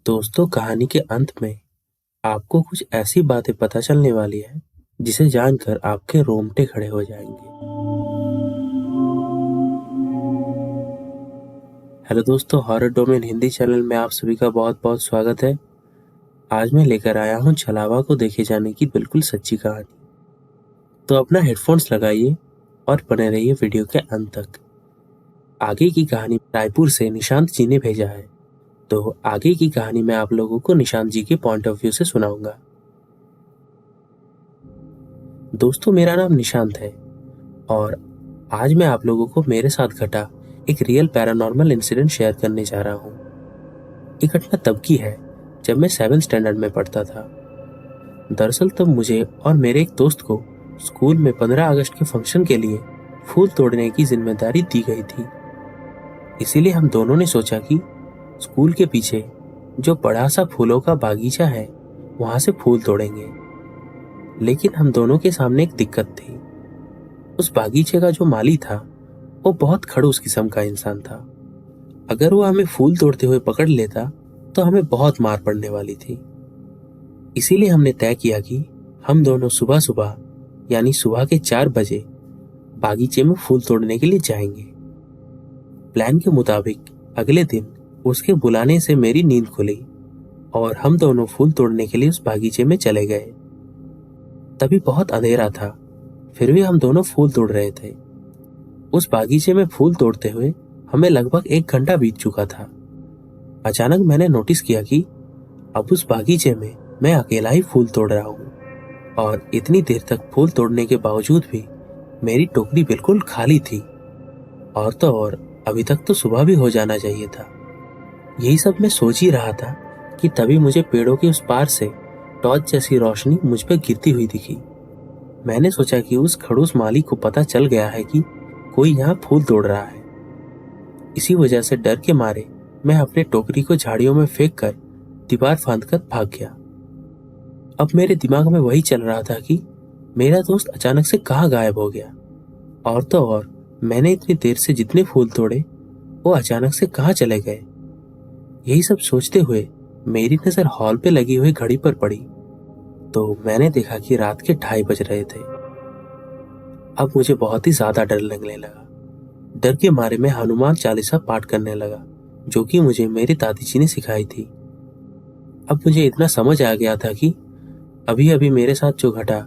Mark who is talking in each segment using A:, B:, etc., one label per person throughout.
A: दोस्तों, कहानी के अंत में आपको कुछ ऐसी बातें पता चलने वाली है जिसे जानकर आपके रोंगटे खड़े हो जाएंगे। हेलो दोस्तों, हॉरर डोमेन हिंदी चैनल में आप सभी का बहुत बहुत स्वागत है। आज मैं लेकर आया हूँ छलावा को देखे जाने की बिल्कुल सच्ची कहानी। तो अपना हेडफोन्स लगाइए और बने रहिए वीडियो के अंत तक। आगे की कहानी रायपुर से निशांत जी ने भेजा है, तो आगे की कहानी मैं आप लोगों को निशांत जी के पॉइंट ऑफ व्यू से सुनाऊंगा। दोस्तों, मेरा नाम निशांत है और आज मैं आप लोगों को मेरे साथ घटा एक रियल पैरानॉर्मल इंसिडेंट शेयर करने जा रहा हूँ। ये घटना तब की है जब मैं 7th स्टैंडर्ड में पढ़ता था। दरअसल तब मुझे और मेरे एक दोस्त को स्कूल में 15 अगस्त के फंक्शन के लिए फूल तोड़ने की जिम्मेदारी दी गई थी। इसीलिए हम दोनों ने सोचा कि स्कूल के पीछे जो बड़ा सा फूलों का बागीचा है वहां से फूल तोड़ेंगे। लेकिन हम दोनों के सामने एक दिक्कत थी। उस बागीचे का जो माली था वो बहुत खड़ूस किस्म का इंसान था। अगर वो हमें फूल तोड़ते हुए पकड़ लेता तो हमें बहुत मार पड़ने वाली थी। इसीलिए हमने तय किया कि हम दोनों सुबह सुबह यानी सुबह के 4 बजे बागीचे में फूल तोड़ने के लिए जाएंगे। प्लान के मुताबिक अगले दिन उसके बुलाने से मेरी नींद खुली और हम दोनों फूल तोड़ने के लिए उस बागीचे में चले गए। तभी बहुत अंधेरा था, फिर भी हम दोनों फूल तोड़ रहे थे। उस बागीचे में फूल तोड़ते हुए हमें लगभग 1 घंटा बीत चुका था। अचानक मैंने नोटिस किया कि अब उस बागीचे में मैं अकेला ही फूल तोड़ रहा हूँ और इतनी देर तक फूल तोड़ने के बावजूद भी मेरी टोकरी बिल्कुल खाली थी। और तो और अभी तक तो सुबह भी हो जाना चाहिए था। यही सब मैं सोच ही रहा था कि तभी मुझे पेड़ों के उस पार से टॉर्च जैसी रोशनी मुझ पर गिरती हुई दिखी। मैंने सोचा कि उस खड़ूस माली को पता चल गया है कि कोई यहाँ फूल तोड़ रहा है। इसी वजह से डर के मारे मैं अपने टोकरी को झाड़ियों में फेंक कर दीवार फांदकर भाग गया। अब मेरे दिमाग में वही चल रहा था कि मेरा दोस्त अचानक से कहाँ गायब हो गया, और तो और मैंने इतनी देर से जितने फूल तोड़े वो अचानक से कहाँ चले गए। यही सब सोचते हुए मेरी नजर हॉल पे लगी हुई घड़ी पर पड़ी, तो मैंने देखा कि रात के 2:30 बज रहे थे। अब मुझे बहुत ही ज्यादा डर लगने लगा। डर के मारे मैं हनुमान चालीसा पाठ करने लगा, जो कि मुझे मेरी दादी जी ने सिखाई थी। अब मुझे इतना समझ आ गया था कि अभी अभी मेरे साथ जो घटा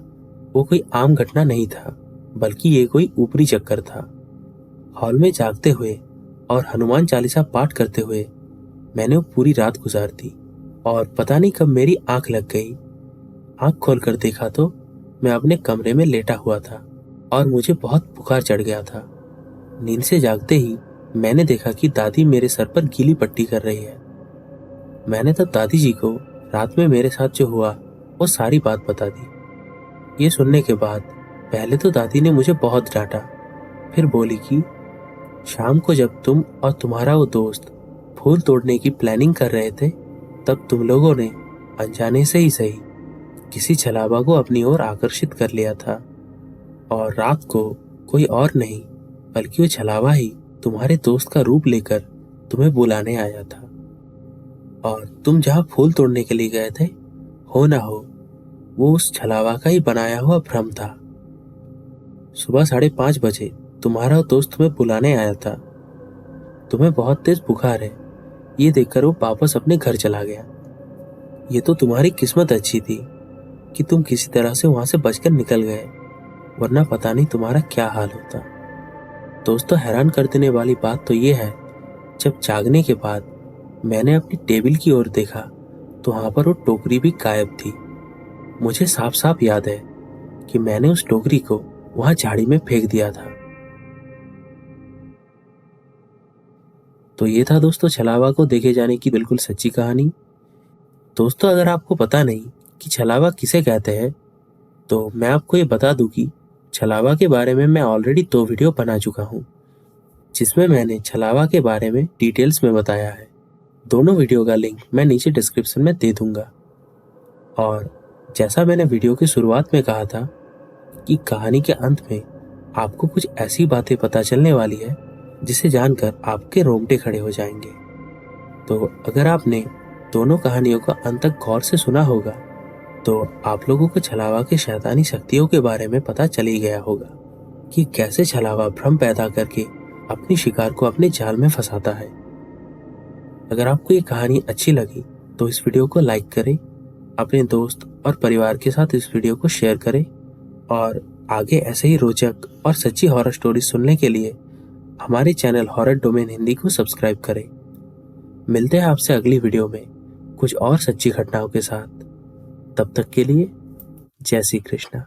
A: वो कोई आम घटना नहीं था, बल्कि ये कोई ऊपरी चक्कर था। हॉल में जागते हुए और हनुमान चालीसा पाठ करते हुए मैंने वो पूरी रात गुजार दी और पता नहीं कब मेरी आंख लग गई। आंख खोलकर देखा तो मैं अपने कमरे में लेटा हुआ था और मुझे बहुत बुखार चढ़ गया था। नींद से जागते ही मैंने देखा कि दादी मेरे सर पर गीली पट्टी कर रही है। मैंने तब दादी जी को रात में मेरे साथ जो हुआ वो सारी बात बता दी। ये सुनने के बाद पहले तो दादी ने मुझे बहुत डांटा, फिर बोली कि शाम को जब तुम और तुम्हारा वो दोस्त फूल तोड़ने की प्लानिंग कर रहे थे तब तुम लोगों ने अनजाने से ही सही किसी छलावा को अपनी ओर आकर्षित कर लिया था, और रात को कोई और नहीं बल्कि वो छलावा ही तुम्हारे दोस्त का रूप लेकर तुम्हें बुलाने आया था। और तुम जहां फूल तोड़ने के लिए गए थे, हो ना हो वो उस छलावा का ही बनाया हुआ भ्रम था। सुबह 5:30 बजे तुम्हारा दोस्त तुम्हें बुलाने आया था। तुम्हें बहुत तेज बुखार है, ये देखकर वो वापस अपने घर चला गया। ये तो तुम्हारी किस्मत अच्छी थी कि तुम किसी तरह से वहां से बचकर निकल गए, वरना पता नहीं तुम्हारा क्या हाल होता। दोस्तों, हैरान कर देने वाली बात तो ये है, जब जागने के बाद मैंने अपनी टेबल की ओर देखा तो वहां पर वो टोकरी भी गायब थी। मुझे साफ साफ याद है कि मैंने उस टोकरी को वहां झाड़ी में फेंक दिया था। तो ये था दोस्तों छलावा को देखे जाने की बिल्कुल सच्ची कहानी। दोस्तों, अगर आपको पता नहीं कि छलावा किसे कहते हैं तो मैं आपको ये बता दूं कि छलावा के बारे में मैं ऑलरेडी 2 वीडियो बना चुका हूँ, जिसमें मैंने छलावा के बारे में डिटेल्स में बताया है। दोनों वीडियो का लिंक मैं नीचे डिस्क्रिप्शन में दे दूंगा। और जैसा मैंने वीडियो की शुरुआत में कहा था कि कहानी के अंत में आपको कुछ ऐसी बातें पता चलने वाली है जिसे जानकर आपके रोंगटे खड़े हो जाएंगे। तो अगर आपने दोनों कहानियों का अंत तक गौर से सुना होगा तो आप लोगों को छलावा की शैतानी शक्तियों के बारे में पता चल ही गया होगा कि कैसे छलावा भ्रम पैदा करके अपनी शिकार को अपने जाल में फंसाता है। अगर आपको ये कहानी अच्छी लगी तो इस वीडियो को लाइक करें, अपने दोस्त और परिवार के साथ इस वीडियो को शेयर करें और आगे ऐसे ही रोचक और सच्ची हॉरर स्टोरी सुनने के लिए हमारे चैनल हॉरर डोमेन हिंदी को सब्सक्राइब करें। मिलते हैं आपसे अगली वीडियो में कुछ और सच्ची घटनाओं के साथ। तब तक के लिए जय श्री कृष्णा।